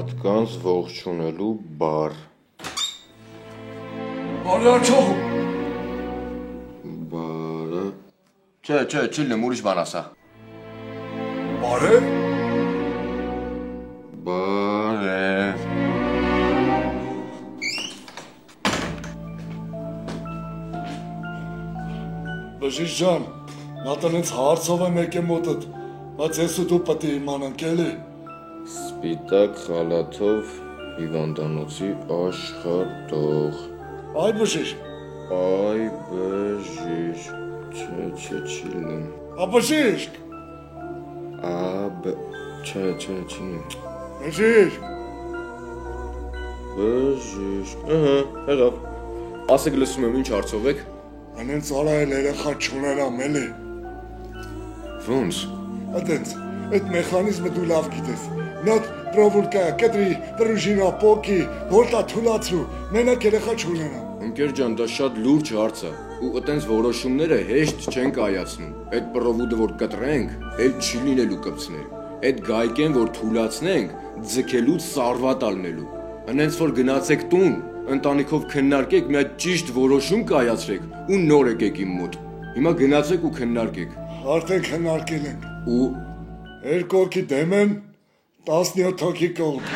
մարդկանց ողջունելու բառ։ Արյաչող։ Բարը։ Չէ, չիլնեմ, ուրիշ բան ասա։ Բարև։ Բարև։ Բժիշկ ջան, նա տնից հարցով եմ եկե մոտդ, բայց ես ու դու պետք է իմանանք էլի։ Սպիտակ խալաթով հիվանդանոցի աշխատող։ Այ բժիշկ։ Այ բժիշկ։ Չէ, չիլնեմ։ Բժիշկ։ Չէ։ Բժիշկ։ Բժիշկ։ Եղավ։ Ասեք լսում եմ, ինչ հարցով եք։ Անեն ծարայել երեխա չունենամ էլի։ Ոնց։ Այդենց, այդ մեխանիզմը դու լավ գիտես։ Նոտ պրովուլկա, կտրի, պրուժինա, պոկի, որտա թուլացրու, մենակ երեխա չունենամ։ Ընկեր ջան, դա շատ լուրջ հարց է, ու այտենց որոշումները հեշտ չեն կայացնում։ Այդ պրովուդը որ կտրենք, էլ չի լինելու կպցնել։ Այդ գայքեն որ թուլացնենք, ձգելուց սարվատ ալնելու։ Հենց որ գնացեք տուն, ընտանիքով քննարկեք, մի հատ ճիշտ որոշում կայացրեք ու նոր եկեք իմ մոտ։ Հիմա գնացեք ու քննարկեք։ Արդեն քննարկել ենք։ Ու 2 հոգի դեմ են, 17 հոգի կողմ։